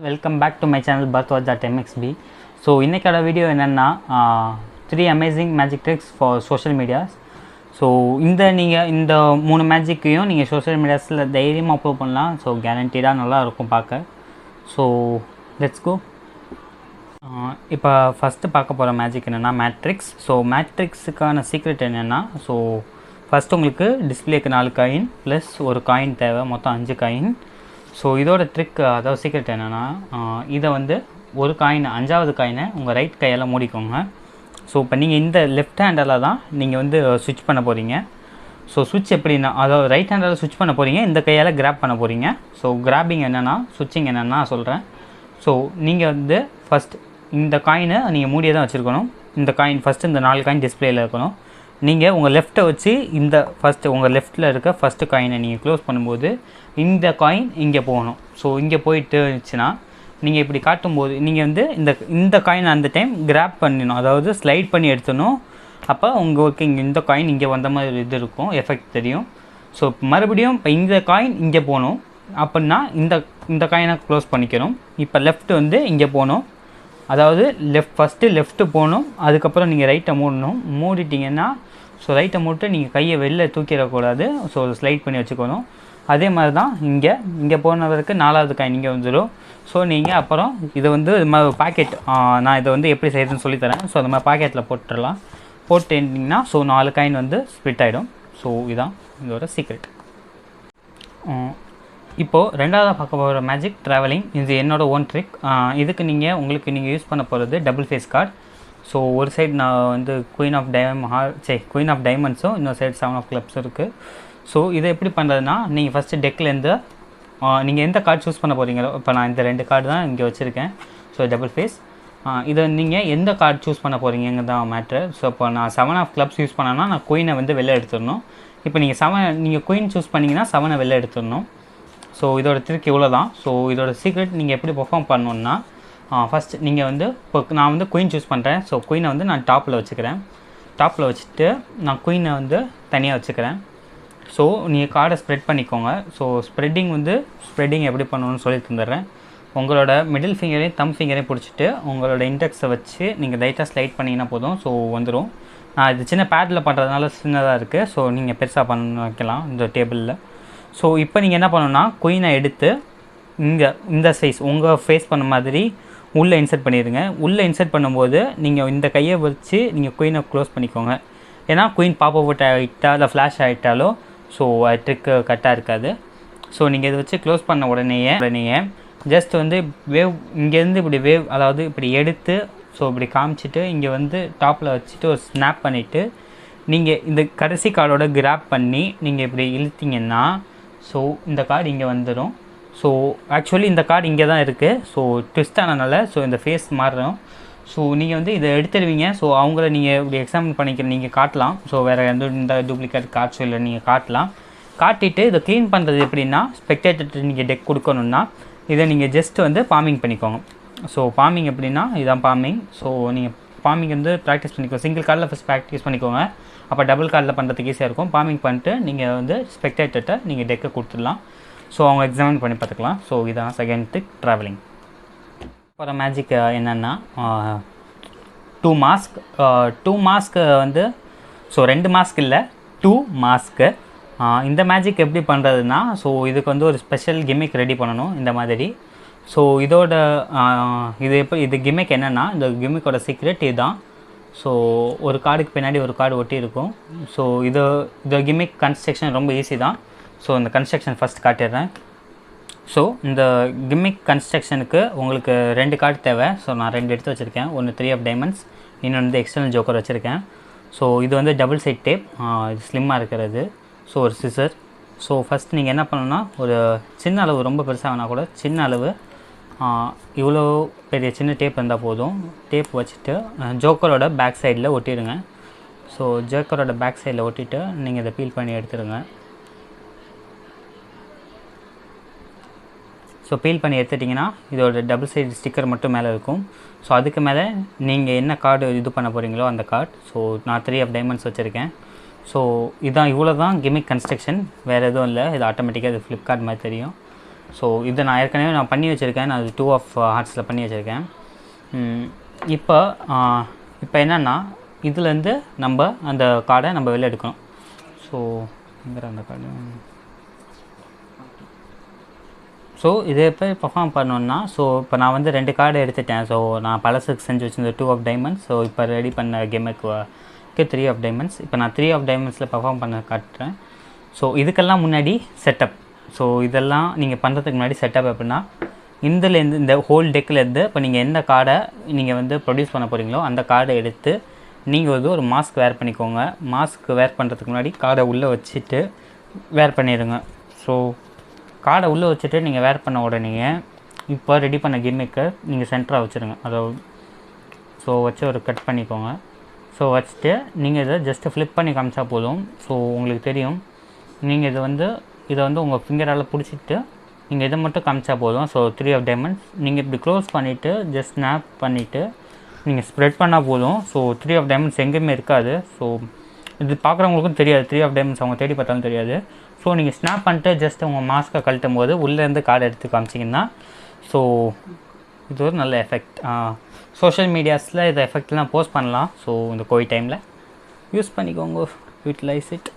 Welcome back to my channel birthwatch.mxb. So இன்றைக்கோட video என்னென்னா 3 amazing magic tricks for social medias. So நீங்கள் இந்த 3 மேஜிக்கையும் நீங்கள் சோஷியல் மீடியாஸில் தைரியமாக அப்லோட் பண்ணலாம். ஸோ கேரண்டீடாக நல்லாயிருக்கும் பார்க்க. So let's go. இப்போ ஃபஸ்ட்டு பார்க்க போகிற மேஜிக் என்னென்னா மேட்ரிக்ஸ். ஸோ மேட்ரிக்ஸுக்கான சீக்ரெட் என்னென்னா, ஸோ ஃபஸ்ட்டு உங்களுக்கு டிஸ்பிளேக்கு 4 காயின் ப்ளஸ் ஒரு காயின் தேவை, மொத்தம் 5 காயின். ஸோ இதோட ட்ரிக், அதாவது சீக்ரெட் என்னென்னா, இதை வந்து ஒரு காயின் 5வது காயினை உங்கள் ரைட் கையால் மூடிக்கோங்க. ஸோ இப்போ நீங்கள் இந்த லெஃப்ட் ஹேண்டில் தான் நீங்கள் வந்து ஸ்விட்ச் பண்ண போகிறீங்க. ஸோ ஸ்விட்ச் எப்படின்னா, அதாவது ரைட் ஹேண்டில் ஸ்விட்ச் பண்ண போகிறீங்க, இந்த கையால் கிராப் பண்ண போகிறீங்க. ஸோ கிராபிங் என்னென்னா, ஸ்விட்சிங் என்னென்னா சொல்கிறேன். ஸோ நீங்கள் வந்து ஃபஸ்ட் இந்த காயினை நீங்கள் மூடியே தான் வச்சுருக்கணும். இந்த காயின் ஃபஸ்ட்டு இந்த 4 காயின் டிஸ்பிளேயில் இருக்கணும். நீங்கள் உங்கள் லெஃப்ட்டை வச்சு இந்த ஃபஸ்ட்டு உங்கள் லெஃப்ட்டில் இருக்க ஃபஸ்ட்டு காயினை நீங்கள் க்ளோஸ் பண்ணும்போது இந்த காயின் இங்கே போகணும். ஸோ இங்கே போயிட்டு இருந்துச்சுன்னா நீங்கள் இப்படி காட்டும்போது நீங்கள் வந்து இந்த காயின் அந்த டைம் கிராப் பண்ணிடணும், அதாவது ஸ்லைட் பண்ணி எடுத்துடணும். அப்போ உங்களுக்கு இங்கே இந்த காயின் இங்கே வந்த மாதிரி இது இருக்கும், எஃபெக்ட் தெரியும். ஸோ மறுபடியும் இப்போ இந்த காயின் இங்கே போகணும் அப்படின்னா இந்த காயினை க்ளோஸ் பண்ணிக்கணும். இப்போ லெஃப்ட் வந்து இங்கே போகணும், அதாவது ஃபஸ்ட்டு லெஃப்ட்டு போகணும், அதுக்கப்புறம் நீங்கள் ரைட்டை மூடணும். மூடிட்டிங்கன்னா ஸோ ரைட்டை மூட்டு நீங்கள் கையை வெளில தூக்கிடக்கூடாது. ஸோ ஸ்லைட் பண்ணி வச்சுக்கணும். அதே மாதிரி தான் இங்கே போனவருக்கு 4வது காயின் இங்கே வந்துடும். ஸோ நீங்கள் அப்புறம் இதை வந்து இது மாதிரி பாக்கெட், நான் இதை வந்து எப்படி செய்கிறதுன்னு சொல்லித்தரேன். ஸோ அந்த மாதிரி பாக்கெட்டில் போட்டுடலாம். போட்டுட்டிங்கன்னா ஸோ 4 காயின் வந்து ஸ்ப்ளிட் ஆகிடும். ஸோ இதுதான் இதோட சீக்ரெட். இப்போது 2வது பார்க்க போகிற மேஜிக் ட்ராவலிங். இது என்னோட ஓன் ட்ரிக். இதுக்கு நீங்கள் யூஸ் பண்ண போகிறது டபுள் ஃபேஸ் கார்டு. ஸோ ஒரு சைடு நான் வந்து குயின் ஆஃப் டைமண்ட்ஸும் இன்னொரு சைடு 7 ஆஃப் கிளப்ஸும் இருக்குது. ஸோ இதை எப்படி பண்ணுறதுனா, நீங்கள் ஃபஸ்ட்டு டெக்லேருந்து நீங்கள் எந்த கார்டு சூஸ் பண்ண போகிறீங்களோ, இப்போ நான் இந்த 2 கார்டு தான் இங்கே வச்சுருக்கேன். So double face. இதை நீங்கள் எந்த கார்டு சூஸ் பண்ண போகிறீங்க தான் மேட்ரு. ஸோ இப்போ நான் 7 ஆஃப் கிளப்ஸ் யூஸ் பண்ணேன்னா நான் குயினை வந்து வெளில எடுத்துடணும். இப்போ நீங்கள் குயின் சூஸ் பண்ணிங்கன்னா 7 வெளில எடுத்துடணும். ஸோ இதோட ட்ரிக் இவ்வளோ தான். ஸோ இதோட சீக்ரெட் நீங்கள் எப்படி பெர்ஃபார்ம் பண்ணணுன்னா, ஃபஸ்ட் நீங்கள் வந்து இப்போ நான் வந்து குயின் சூஸ் பண்ணுறேன். ஸோ குயினை வந்து நான் டாப்பில் வச்சுக்கிறேன். டாப்பில் வச்சுட்டு நான் குயினை வந்து தனியாக வச்சுக்கிறேன். ஸோ நீங்கள் கார்டை ஸ்ப்ரெட் பண்ணிக்கோங்க. ஸோ ஸ்ப்ரெட்டிங் எப்படி பண்ணணும்னு சொல்லி தந்துடுறேன். உங்களோட மிடில் ஃபிங்கரையும் தம் ஃபிங்கரையும் பிடிச்சிட்டு உங்களோட இண்டெக்ஸை வச்சு நீங்கள் லைட்டாக ஸ்லைட் பண்ணிங்கன்னா போதும். ஸோ வந்துடும். நான் இது சின்ன பேடில் பண்ணுறதுனால சின்னதாக இருக்குது. ஸோ நீங்கள் பெருசாக பண்ண வைக்கலாம் இந்த டேபிளில். ஸோ இப்போ நீங்கள் என்ன பண்ணணுன்னா, குயினை எடுத்து இந்த சைஸ் உங்கள் ஃபேஸ் பண்ண மாதிரி உள்ளே இன்சர்ட் பண்ணிடுங்க. உள்ளே இன்சர்ட் பண்ணும்போது நீங்கள் இந்த கையை வச்சு நீங்கள் குயினை க்ளோஸ் பண்ணிக்கோங்க. ஏன்னா குயின் பாப் அவுட் ஆகிட்டா இல்லை ஃப்ளாஷ் ஆகிட்டாலோ ஸோ ட்ரிக்கு கரெக்டாக இருக்காது. ஸோ நீங்கள் இதை வச்சு க்ளோஸ் பண்ண உடனேயே ஜஸ்ட் வந்து வேவ் இங்கேருந்து இப்படி அதாவது இப்படி எடுத்து ஸோ இப்படி காமிச்சிட்டு இங்கே வந்து டாப்பில் வச்சுட்டு ஒரு ஸ்னாப் பண்ணிவிட்டு நீங்கள் இந்த கடைசி கார்டோட கிராப் பண்ணி நீங்கள் இப்படி இழுத்திங்கன்னா ஸோ இந்த கார்டு இங்கே வந்துடும். ஸோ ஆக்சுவலி இந்த கார்டு இங்கே தான் இருக்குது. ஸோ ட்விஸ்ட் ஆனதுனால ஸோ இந்த ஃபேஸ் மாறும். ஸோ நீங்கள் வந்து இதை எடுத்துடுவீங்க. ஸோ அவங்கள நீங்கள் இப்படி எக்ஸாம்பிள் பண்ணிக்கிற நீங்கள் காட்டலாம். ஸோ வேறு இந்த டூப்ளிகேட் கார்ட்ஸோ இல்லை நீங்கள் காட்டிட்டு இதை க்ளீன் பண்ணுறது எப்படின்னா, ஸ்பெக்டேட்டர் நீங்கள் டெக் கொடுக்கணுன்னா இதை நீங்கள் ஜஸ்ட் வந்து பாமிங் பண்ணிக்கோங்க. ஸோ பாமிங் எப்படின்னா இதுதான் பாமிங். ஸோ நீங்கள் பாமிங் வந்து ப்ராக்டிஸ் பண்ணிக்கோங்க. சிங்கிள் கார்டில் ஃபஸ்ட் ப்ராக்டிஸ் பண்ணிக்கோங்க. அப்போ டபுள் கார்டில் பண்ணுறதுக்கு ஈஸியாக இருக்கும். பாமிங் பண்ணிட்டு நீங்கள் வந்து ஸ்பெக்டேட்டர்கிட்ட நீங்கள் டெக்கை கொடுத்துடலாம். ஸோ அவங்க எக்ஸாமின் பண்ணி பார்த்துக்கலாம். ஸோ இதான் செகண்ட் ட்ரிக், ட்ராவலிங். அப்புறம் மேஜிக் என்னென்னா 2 மாஸ்க்கு வந்து ஸோ 2 மாஸ்க் இல்லை 2 மாஸ்க்கு. இந்த மேஜிக் எப்படி பண்ணுறதுன்னா, ஸோ இதுக்கு வந்து ஒரு ஸ்பெஷல் கிமிக் ரெடி பண்ணணும் இந்த மாதிரி. ஸோ இது கிமிக் என்னென்னா, இந்த கிமிக்கோட சீக்ரெட் இதுதான். ஸோ ஒரு கார்டுக்கு பின்னாடி ஒரு கார்டு ஒட்டி இருக்கும். ஸோ இது கிமிக் கன்ஸ்ட்ரக்ஷன் ரொம்ப ஈஸி தான். ஸோ இந்த கன்ஸ்ட்ரக்ஷன் ஃபஸ்ட் காட்டிடுறேன். ஸோ இந்த கிமிக் கன்ஸ்ட்ரக்ஷனுக்கு உங்களுக்கு 2 கார்டு தேவை. ஸோ நான் 2 எடுத்து வச்சுருக்கேன். ஒன்று 3 ஆஃப் டைமண்ட்ஸ், இன்னொன்று வந்து எக்ஸ்டர்னல் ஜோக்கர் வச்சுருக்கேன். ஸோ இது வந்து டபுள் சைட் டேப், இது ஸ்லிம்மாக இருக்கிறது. ஸோ ஒரு சிசர். ஸோ ஃபஸ்ட் நீங்கள் என்ன பண்ணணும்னா, ஒரு சின்ன அளவு, ரொம்ப பெருசாகனா கூட சின்ன அளவு, இவ்வளோ பெரிய சின்ன டேப் இருந்தால் போதும். டேப் வச்சுட்டு ஜோக்கரோட பேக் சைடில் ஒட்டிடுங்க. ஸோ ஜோக்கரோட பேக் சைடில் ஒட்டிட்டு நீங்கள் இதை பீல் பண்ணி எடுத்துடுங்க. ஸோ பீல் பண்ணி எடுத்துட்டிங்கன்னா இதோட டபுள் சைடு ஸ்டிக்கர் மட்டும் மேலே இருக்கும். ஸோ அதுக்கு மேலே நீங்கள் என்ன கார்டு இது பண்ண போகிறீங்களோ அந்த கார்டு. ஸோ நான் 3 ஆஃப் டைமண்ட்ஸ் வச்சுருக்கேன். ஸோ இதான், இவ்வளோ தான் கிமிக் கன்ஸ்ட்ரக்ஷன், வேறு எதுவும் இல்லை. இது ஆட்டோமேட்டிக்காக இது ஃப்ளிப்கார்ட் மாதிரி தெரியும். ஸோ இதை நான் ஏற்கனவே நான் பண்ணி வச்சுருக்கேன். நான் அது 2 ஆஃப் ஹார்ட்ஸில் பண்ணி வச்சுருக்கேன். இப்போ என்னென்னா, இதுலேருந்து நம்ம அந்த கார்டை நம்ம வெளில எடுக்கணும். ஸோ எங்கே அந்த கார்டு, ஸோ இதை எப்போ பர்ஃபார்ம் பண்ணணுன்னா, ஸோ இப்போ நான் வந்து 2 கார்டு எடுத்துட்டேன். ஸோ நான் பழசுக்கு செஞ்சு வச்சுருந்த 2 ஆஃப் டைமண்ட்ஸ். ஸோ இப்போ ரெடி பண்ண கேமுக்கு 3 ஆஃப் டைமண்ட்ஸ். இப்போ நான் 3 ஆஃப் டைமண்ட்ஸில் பர்ஃபார்ம் பண்ண காட்டுறேன். ஸோ இதுக்கெல்லாம் முன்னாடி செட்டப். ஸோ இதெல்லாம் நீங்கள் பண்ணுறதுக்கு முன்னாடி செட்டப் எப்படின்னா, இந்தலேருந்து இந்த ஹோல் டெக்கிலேருந்து இப்போ நீங்கள் எந்த கார்டை நீங்கள் வந்து ப்ரொடியூஸ் பண்ண போகிறீங்களோ அந்த கார்டை எடுத்து நீங்கள் வந்து ஒரு மாஸ்க் வேர் பண்ணிக்கோங்க. மாஸ்க் வேர் பண்ணுறதுக்கு முன்னாடி கார்டை உள்ளே வச்சுட்டு வேர் பண்ணிடுங்க. ஸோ கார்டை உள்ளே வச்சுட்டு நீங்கள் வேர் பண்ண உடனே இப்போ ரெடி பண்ண கிம்மிக்கை நீங்கள் சென்டராக வச்சுருங்க. அதாவது ஸோ வச்சு ஒரு கட் பண்ணிக்கோங்க. ஸோ வச்சுட்டு நீங்கள் இதை ஜஸ்ட்டு ஃப்ளிப் பண்ணி காமிச்சா போதும். ஸோ உங்களுக்கு தெரியும், நீங்கள் இதை வந்து உங்கள் ஃபிங்கரால் பிடிச்சிட்டு நீங்கள் இதை மட்டும் காமிச்சா போதும். ஸோ 3 ஆஃப் டைமண்ட்ஸ் நீங்கள் இப்படி க்ளோஸ் பண்ணிவிட்டு ஜஸ்ட் ஸ்னாப் பண்ணிவிட்டு நீங்கள் ஸ்ப்ரெட் பண்ணால் போதும். ஸோ 3 ஆஃப் டைமண்ட்ஸ் எங்கேயுமே இருக்காது. ஸோ இது பார்க்குறவங்களுக்கும் தெரியாது, 3 ஆஃப் டைமண்ட்ஸ் அவங்க தேடி பார்த்தாலும் தெரியாது. ஸோ நீங்கள் ஸ்னாப் பண்ணிட்டு ஜஸ்ட் உங்கள் மாஸ்க்கை கழட்டும் போது உள்ளேருந்து கார்டு எடுத்து காமிச்சிங்கன்னா, ஸோ இது ஒரு நல்ல எஃபெக்ட். சோஷியல் மீடியாஸில் இந்த எஃபெக்ட்லாம் போஸ்ட் பண்ணலாம். ஸோ இந்த கோவிட் டைமில் யூஸ் பண்ணிக்கோங்க, யூட்டிலைஸ் இட்.